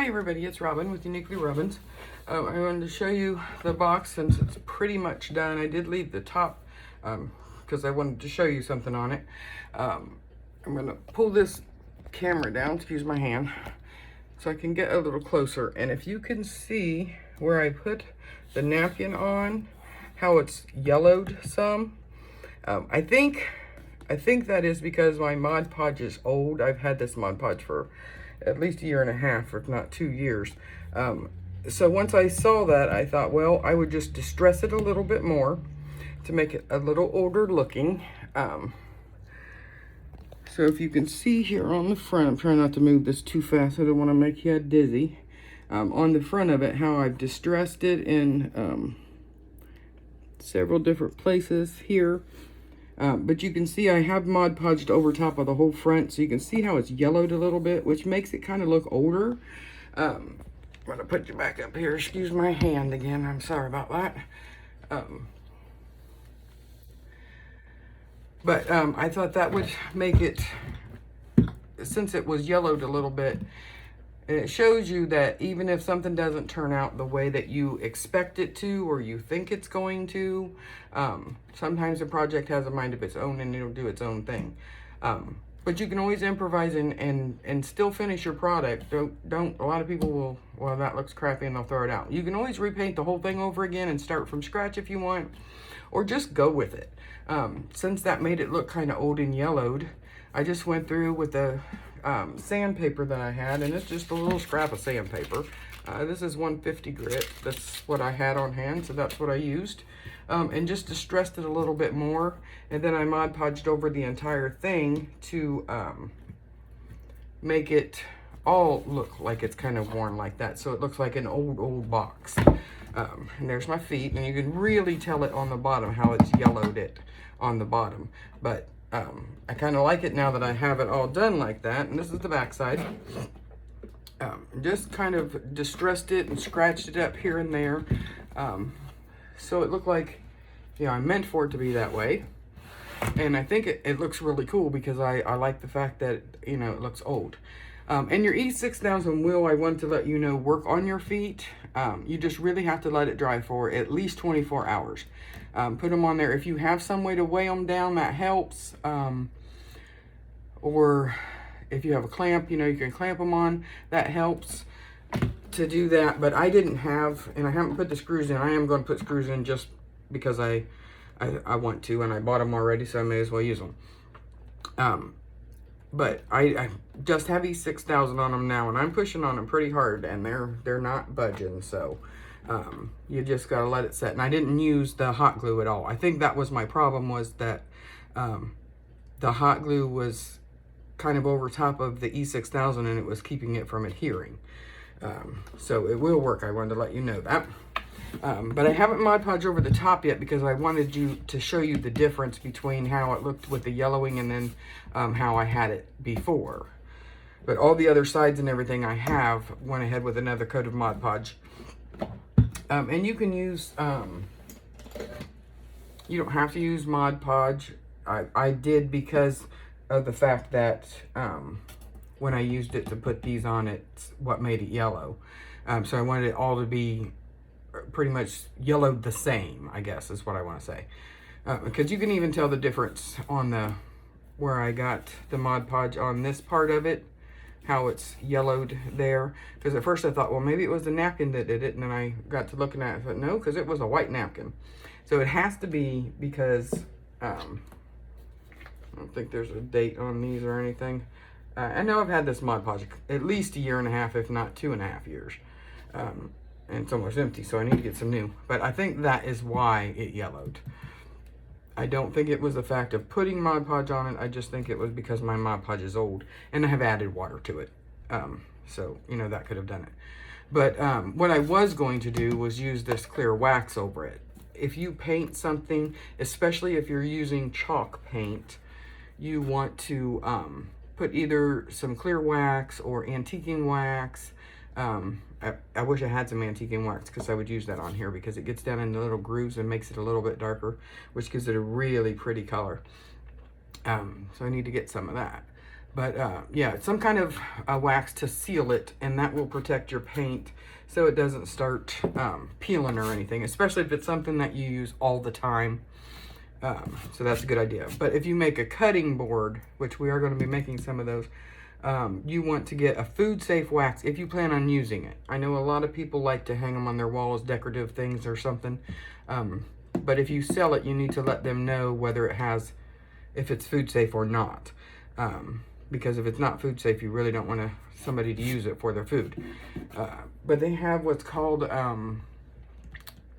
Hi everybody, it's Robin with Uniquely Robins. I wanted to show you the box since it's pretty much done. I did leave the top because I wanted to show you something on it. I'm going to pull this camera down, excuse my hand, so I can get a little closer. And if you can see where I put the napkin on, how it's yellowed some, I think that is because my Mod Podge is old. I've had this Mod Podge for at least a year and a half, if not 2 years. So once I saw that, I thought, well, I would just distress it a little bit more to make it a little older looking. So if you can see here on the front, I'm trying not to move this too fast. I don't want to make you dizzy. On the front of it, how I've distressed it in several different places here. But you can see I have Mod Podged over top of the whole front, so you can see how it's yellowed a little bit, which makes it kind of look older. I'm going to put you back up here. Excuse my hand again. I'm sorry about that. But I thought that would make it, since it was yellowed a little bit, and it shows you that even if something doesn't turn out the way that you expect it to or you think it's going to, sometimes a project has a mind of its own and it'll do its own thing. But you can always improvise and still finish your product. Don't, a lot of people will, well, that looks crappy and they'll throw it out. You can always repaint the whole thing over again and start from scratch if you want, or just go with it. Since that made it look kind of old and yellowed, I just went through with the sandpaper that I had, and it's just a little scrap of sandpaper. This is 150 grit. That's what I had on hand, so that's what I used. And just distressed it a little bit more, and then I Mod Podged over the entire thing to make it all look like it's kind of worn like that, so it looks like an old box. And there's my feet, and you can really tell it on the bottom how it's yellowed it on the bottom. But I kind of like it now that I have it all done like that. And this is the back side. Just kind of distressed it and scratched it up here and there. So it looked like, you know, I meant for it to be that way. And I think it looks really cool because I like the fact that, you know, it looks old. And your E6000 will, I want to let you know, work on your feet. You just really have to let it dry for at least 24 hours. Put them on there. If you have some way to weigh them down, that helps. Or if you have a clamp, you know, you can clamp them on. That helps to do that. But I didn't have, and I haven't put the screws in. I am going to put screws in just because I want to, and I bought them already, so I may as well use them. But I just have E6000 on them now, and I'm pushing on them pretty hard, and they're not budging. So you just gotta let it set. And I didn't use the hot glue at all. I think that was my problem, was that the hot glue was kind of over top of the E6000, and it was keeping it from adhering. So it will work. I wanted to let you know that. But I haven't Mod Podged over the top yet because I wanted to show you the difference between how it looked with the yellowing and then how I had it before. But all the other sides and everything I have went ahead with another coat of Mod Podge. And you can use, you don't have to use Mod Podge. I did because of the fact that when I used it to put these on, it's what made it yellow. So I wanted it all to be pretty much yellowed the same, I guess is what I want to say. Because you can even tell the difference on where I got the Mod Podge on this part of it, how it's yellowed there. Because at first I thought, well, maybe it was the napkin that did it, and then I got to looking at it and thought, no, because it was a white napkin. So it has to be because, I don't think there's a date on these or anything. I know I've had this Mod Podge at least a year and a half, if not 2.5 years. And it's almost empty, so I need to get some new. But I think that is why it yellowed. I don't think it was the fact of putting Mod Podge on it. I just think it was because my Mod Podge is old, and I have added water to it. So, you know, that could have done it. But what I was going to do was use this clear wax over it. If you paint something, especially if you're using chalk paint, you want to put either some clear wax or antiquing wax. I wish I had some antiquing wax because I would use that on here because it gets down in the little grooves and makes it a little bit darker, which gives it a really pretty color. So I need to get some of that. But yeah, some kind of wax to seal it, and that will protect your paint so it doesn't start peeling or anything, especially if it's something that you use all the time. So that's a good idea. But if you make a cutting board, which we are going to be making some of those, you want to get a food safe wax if you plan on using it. I know a lot of people like to hang them on their wall as decorative things or something. But if you sell it, you need to let them know whether it has, if it's food safe or not. Because if it's not food safe, you really don't want somebody to use it for their food. But they have what's called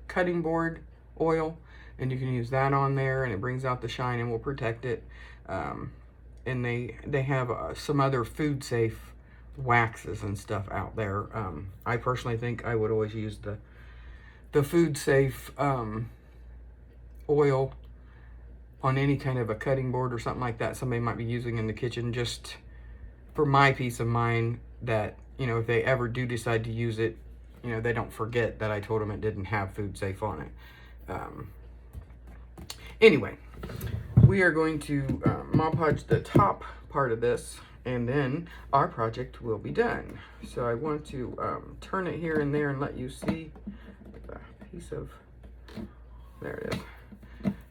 cutting board oil, and you can use that on there, and it brings out the shine and will protect it. And they have some other food safe waxes and stuff out there. I personally think I would always use the food safe oil on any kind of a cutting board or something like that somebody might be using in the kitchen, just for my peace of mind that, you know, if they ever do decide to use it, you know, they don't forget that I told them it didn't have food safe on it. Anyway, we are going to Mod Podge the top part of this, and then our project will be done. So I want to turn it here and there and let you see a piece of, there it is.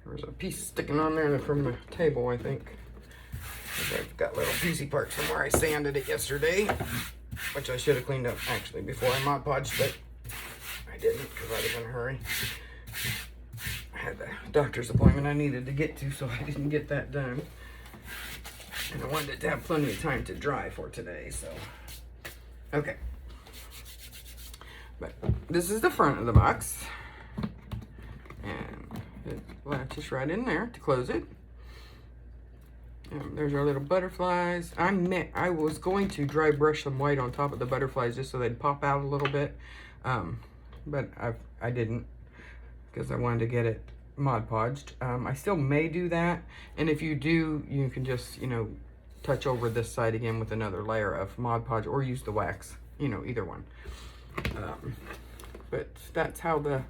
There's a piece sticking on there from the table, I think. I've got little piecey parts from where I sanded it yesterday, which I should have cleaned up actually before I Mod Podged, but I didn't because I was in a hurry. I had the doctor's appointment I needed to get to, so I didn't get that done. And I wanted it to have plenty of time to dry for today, so. Okay. But this is the front of the box. And it latches right in there to close it. There's our little butterflies. I was going to dry brush some white on top of the butterflies just so they'd pop out a little bit. But I didn't, because I wanted to get it Mod Podged. I still may do that, and if you do, you can just, you know, touch over this side again with another layer of Mod Podge, or use the wax, you know, either one. But that's how the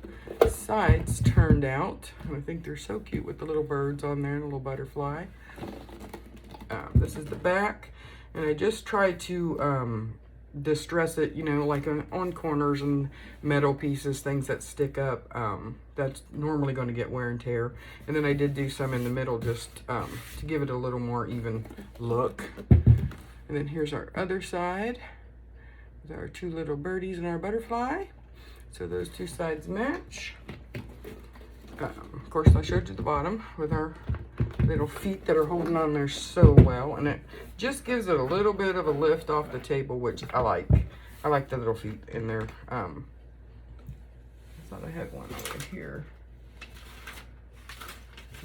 sides turned out. I think they're so cute with the little birds on there and a little butterfly. This is the back, and I just tried to distress it, you know, like on corners and metal pieces, things that stick up. That's normally going to get wear and tear. And then I did do some in the middle just to give it a little more even look. And then here's our other side with our two little birdies and our butterfly. So those two sides match. Of course, I showed you the bottom with our little feet that are holding on there so well, and it just gives it a little bit of a lift off the table, which I like. I like the little feet in there. I thought I had one over here.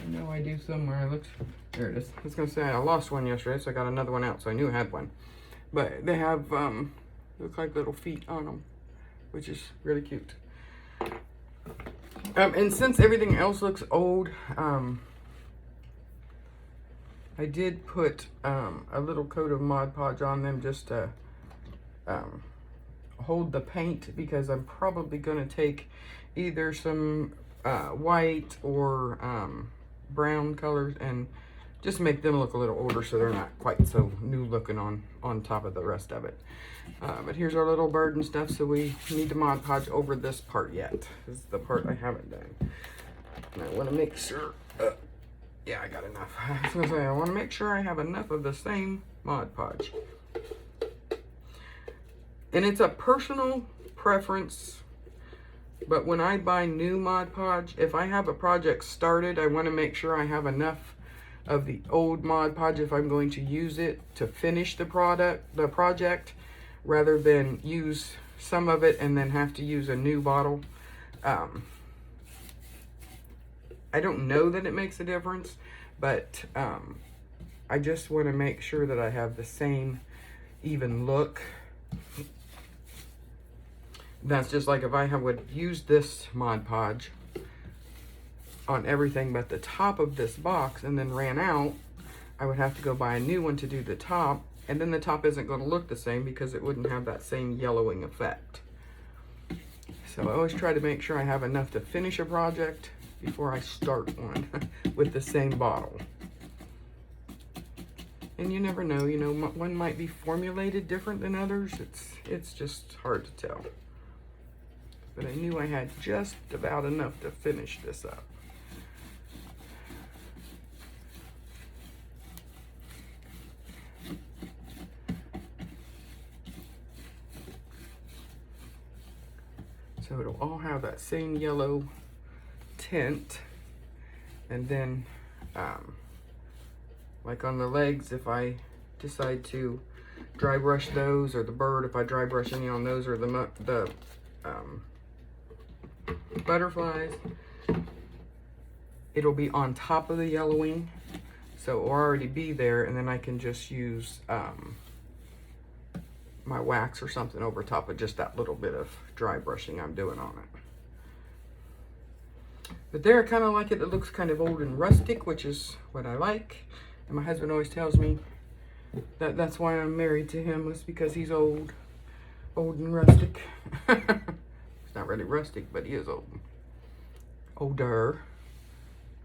I know I do somewhere. There it is. I was gonna say I lost one yesterday, so I got another one out, so I knew I had one. But they have look like little feet on them, which is really cute. And since everything else looks old, I did put a little coat of Mod Podge on them just to hold the paint, because I'm probably going to take either some white or brown colors and just make them look a little older so they're not quite so new looking on top of the rest of it. But here's our little bird and stuff, so we need to Mod Podge over this part yet. This is the part I haven't done. And I want to make sure, yeah, I got enough. I was going to say, I want to make sure I have enough of the same Mod Podge. And it's a personal preference, but when I buy new Mod Podge, if I have a project started, I want to make sure I have enough of the old Mod Podge if I'm going to use it to finish the project, rather than use some of it and then have to use a new bottle. I don't know that it makes a difference, but I just want to make sure that I have the same even look. That's just like if I would use this Mod Podge on everything but the top of this box and then ran out, I would have to go buy a new one to do the top, and then the top isn't going to look the same because it wouldn't have that same yellowing effect. So I always try to make sure I have enough to finish a project before I start one with the same bottle. And you never know, you know, one might be formulated different than others. It's just hard to tell. But I knew I had just about enough to finish this up. So it'll all have that same yellow tint. And then, like on the legs, if I decide to dry brush those, or the bird, if I dry brush any on those, or the butterflies, it'll be on top of the yellowing. So it'll already be there, and then I can just use my wax or something over top of just that little bit of dry brushing I'm doing on it. But there, I kind of like it. It looks kind of old and rustic, which is what I like. And my husband always tells me that that's why I'm married to him, was because he's old and rustic. He's not really rustic, but he is old. Older.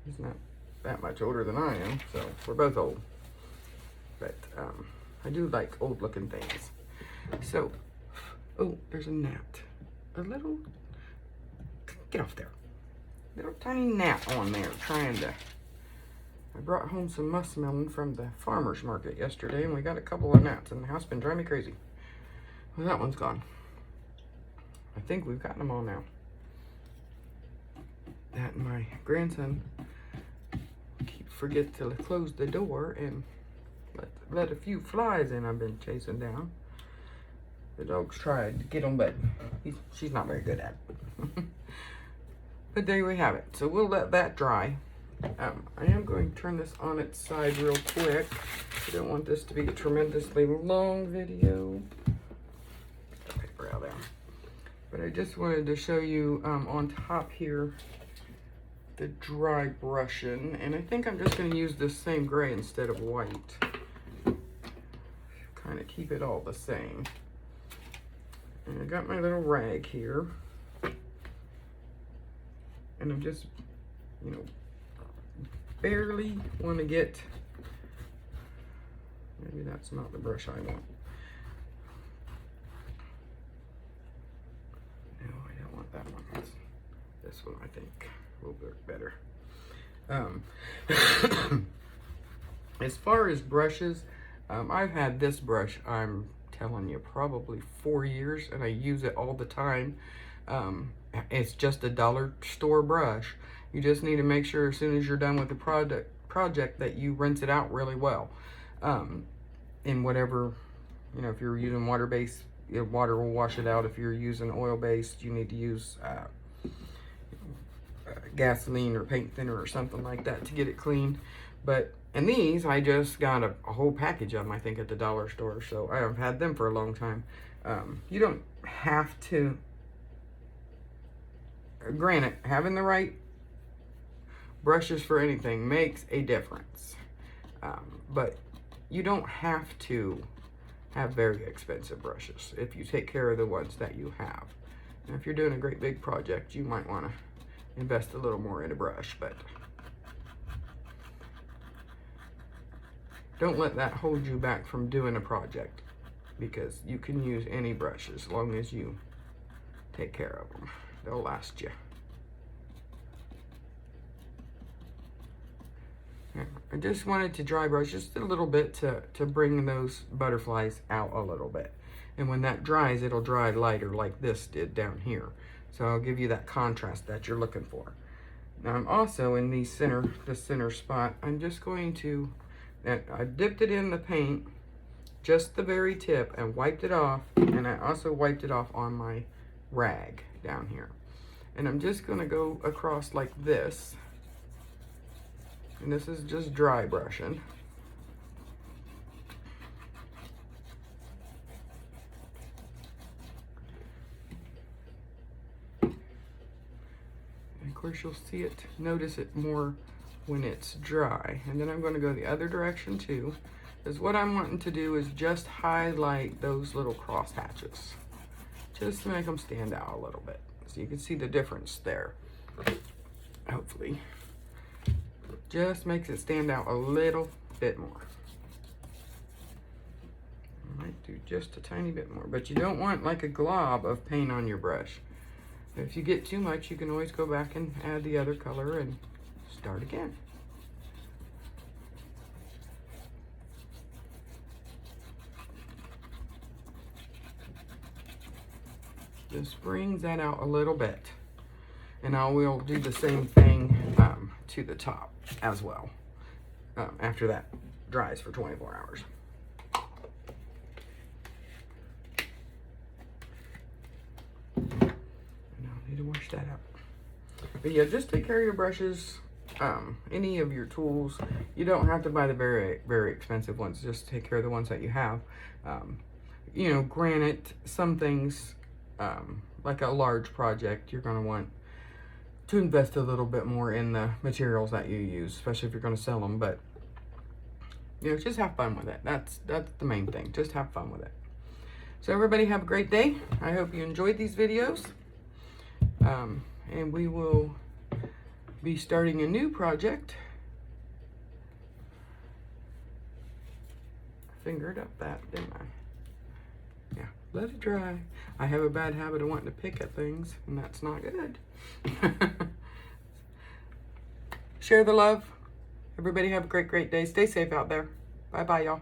He's not that much older than I am, so we're both old. But I do like old looking things. So, oh, there's a gnat. A little, get off there. Little tiny gnat on there trying to. I brought home some muskmelon from the farmer's market yesterday, and we got a couple of gnats in the house. Been driving me crazy. Well, that one's gone. I think we've gotten them all now. That and my grandson forget to close the door and let a few flies in I've been chasing down. The dog's tried to get them, but she's not very good at it. But there we have it. So we'll let that dry. I am going to turn this on its side real quick. I don't want this to be a tremendously long video. Paper out there. But I just wanted to show you on top here the dry brushing, and I think I'm just going to use this same gray instead of white. Kind of keep it all the same. And I got my little rag here, and I'm just, you know, barely want to get, maybe that's not the brush I want. No, I don't want that one. This one I think will work better. As far as brushes, I've had this brush, I'm telling you, probably 4 years, and I use it all the time. It's just a dollar store brush. You just need to make sure as soon as you're done with the project that you rinse it out really well. In whatever, you know, if you're using water-based, water will wash it out. If you're using oil-based, you need to use gasoline or paint thinner or something like that to get it clean. But and these, I just got a whole package of them, I think, at the dollar store. So I have had them for a long time. You don't have to, granted, having the right brushes for anything makes a difference. But you don't have to have very expensive brushes if you take care of the ones that you have. And if you're doing a great big project, you might want to invest a little more in a brush, but don't let that hold you back from doing a project, because you can use any brush as long as you take care of them. They'll last you. I just wanted to dry brush just a little bit to bring those butterflies out a little bit. And when that dries, it'll dry lighter like this did down here. So I'll give you that contrast that you're looking for. Now I'm also in the center spot, I'm just going to, I dipped it in the paint, just the very tip, and wiped it off. And I also wiped it off on my rag down here. And I'm just gonna go across like this. And this is just dry brushing. And of course you'll see it, notice it more when it's dry. And then I'm going to go the other direction too, because what I'm wanting to do is just highlight those little cross hatches, just to make them stand out a little bit. So you can see the difference there, hopefully. Just makes it stand out a little bit more. I might do just a tiny bit more, but you don't want like a glob of paint on your brush. If you get too much, you can always go back and add the other color and start again. Just brings that out a little bit. And I will do the same thing to the top as well after that dries for 24 hours. And I'll need to wash that out. But yeah, just take care of your brushes, any of your tools. You don't have to buy the very, very expensive ones. Just take care of the ones that you have. You know, granted, some things, like a large project, you're going to want to invest a little bit more in the materials that you use, especially if you're going to sell them. But you know, just have fun with it. That's the main thing. Just have fun with it. So everybody have a great day. I hope you enjoyed these videos. And we will be starting a new project. I fingered up that, didn't I? Yeah, let it dry. I have a bad habit of wanting to pick at things, and that's not good. Share the love. Everybody have a great, great day. Stay safe out there. Bye-bye, y'all.